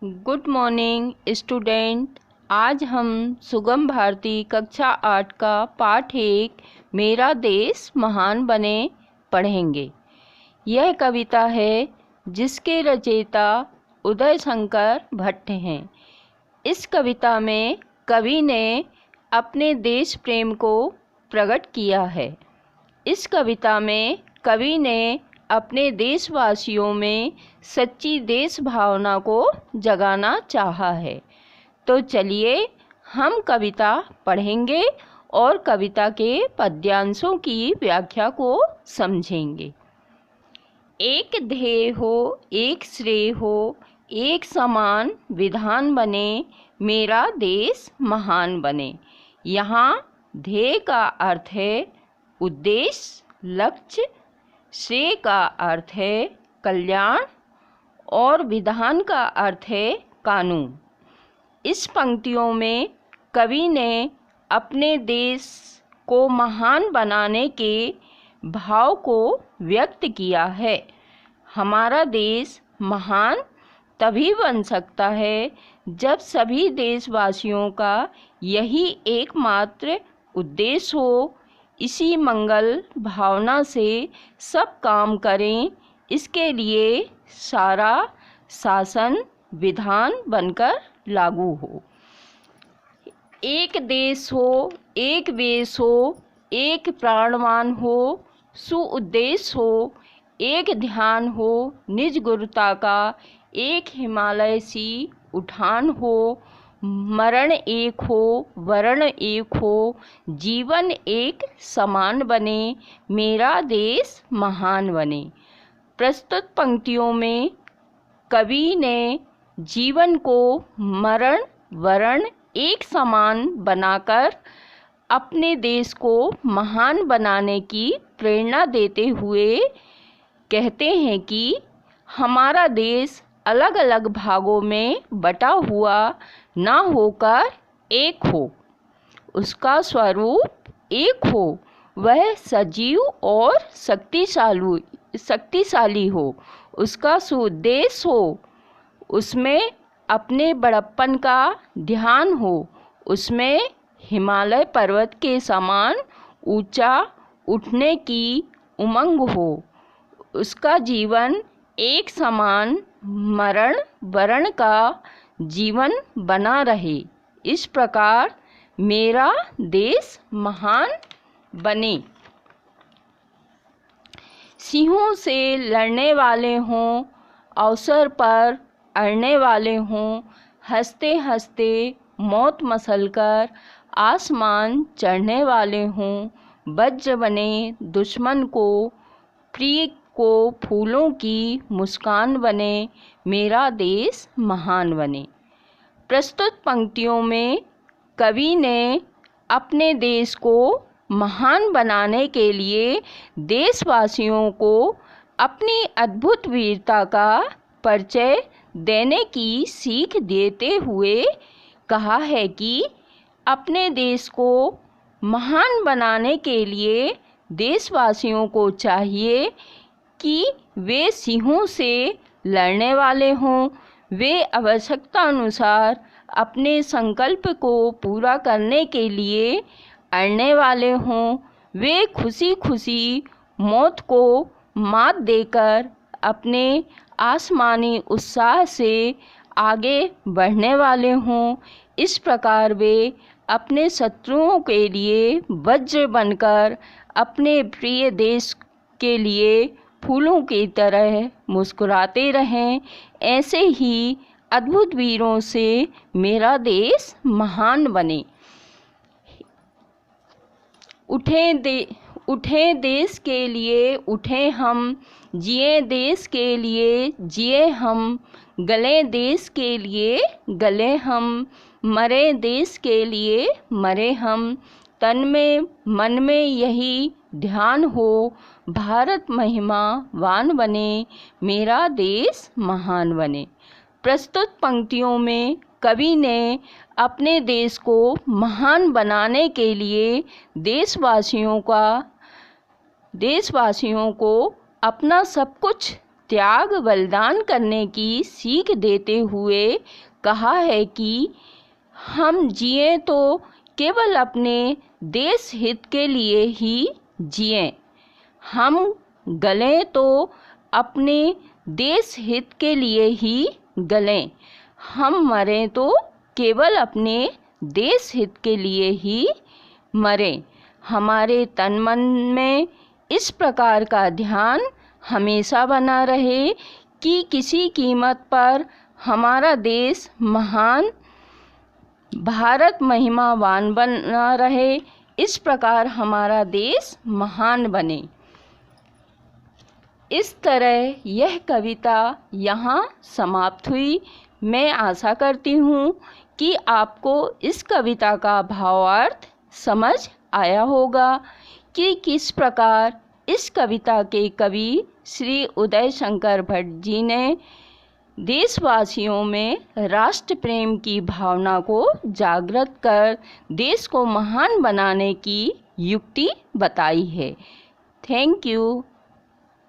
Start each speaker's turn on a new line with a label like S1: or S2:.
S1: Good morning student. आज हम सुगम भारती कक्षा 8 का पाठ 1 मेरा देश महान बने पढ़ेंगे। यह कविता है जिसके रचयिता उदय शंकर भट्ट हैं। इस कविता में कवि ने अपने देश प्रेम को प्रकट किया है। इस कविता में कवि ने अपने देशवासियों में सच्ची देश भावना को जगाना चाहा है। तो चलिए हम कविता पढ़ेंगे और कविता के पद्यांशों की व्याख्या को समझेंगे। एक ध्येय हो, एक श्रेय हो, एक समान विधान बने, मेरा देश महान बने। यहाँ ध्येय का अर्थ है उद्देश्य, लक्ष्य, श्रेय का अर्थ है कल्याण और विधान का अर्थ है कानून। इस पंक्तियों में कवि ने अपने देश को महान बनाने के भाव को व्यक्त किया है। हमारा देश महान तभी बन सकता है जब सभी देशवासियों का यही एकमात्र उद्देश्य हो। इसी मंगल भावना से सब काम करें, इसके लिए सारा शासन विधान बनकर लागू हो। एक देश हो, एक वेश हो, एक प्राणवान हो, सुउद्देश्य हो, एक ध्यान हो निज गुरुता का, एक हिमालय सी उठान हो, मरण एक हो, वरण एक हो, जीवन एक समान बने, मेरा देश महान बने। प्रस्तुत पंक्तियों में कवि ने जीवन को मरण वरण एक समान बनाकर अपने देश को महान बनाने की प्रेरणा देते हुए कहते हैं कि हमारा देश अलग अलग भागों में बटा हुआ ना होकर एक हो, उसका स्वरूप एक हो, वह सजीव और शक्तिशाली हो, उसका सुउद्देश्य हो, उसमें अपने बड़प्पन का ध्यान हो, उसमें हिमालय पर्वत के समान ऊंचा उठने की उमंग हो, उसका जीवन एक समान मरण वरण का जीवन बना रहे। इस प्रकार मेरा देश महान बने। सिंहों से लड़ने वाले हों, अवसर पर अड़ने वाले हों, हंसते हंसते मौत मसलकर आसमान चढ़ने वाले हों, वज्र बने दुश्मन को, प्रिय को फूलों की मुस्कान बने, मेरा देश महान बने। प्रस्तुत पंक्तियों में कवि ने अपने देश को महान बनाने के लिए देशवासियों को अपनी अद्भुत वीरता का परिचय देने की सीख देते हुए कहा है कि अपने देश को महान बनाने के लिए देशवासियों को चाहिए कि वे सिंहों से लड़ने वाले हों, वे आवश्यकता अनुसार अपने संकल्प को पूरा करने के लिए अड़ने वाले हों, वे खुशी खुशी मौत को मात देकर अपने आसमानी उत्साह से आगे बढ़ने वाले हों। इस प्रकार वे अपने शत्रुओं के लिए वज्र बनकर अपने प्रिय देश के लिए फूलों की तरह मुस्कुराते रहें। ऐसे ही अद्भुत वीरों से मेरा देश महान बने। उठे देश के लिए उठे हम, जिए देश के लिए जिए हम, गले देश के लिए गले हम, मरे देश के लिए मरे हम, तन में मन में यही ध्यान हो, भारत महिमावान बने, मेरा देश महान बने। प्रस्तुत पंक्तियों में कवि ने अपने देश को महान बनाने के लिए देशवासियों को अपना सब कुछ त्याग बलिदान करने की सीख देते हुए कहा है कि हम जिएं तो केवल अपने देश हित के लिए ही जिएं, हम गलें तो अपने देश हित के लिए ही गलें, हम मरें तो केवल अपने देश हित के लिए ही मरें। हमारे तन मन में इस प्रकार का ध्यान हमेशा बना रहे कि किसी कीमत पर हमारा देश महान भारत महिमावान बना रहे, इस प्रकार हमारा देश महान बने। इस तरह यह कविता यहाँ समाप्त हुई। मैं आशा करती हूँ कि आपको इस कविता का भावार्थ समझ आया होगा कि किस प्रकार इस कविता के कवि श्री उदय शंकर भट्ट जी ने देशवासियों में राष्ट्र प्रेम की भावना को जागृत कर देश को महान बनाने की युक्ति बताई है। Thank you.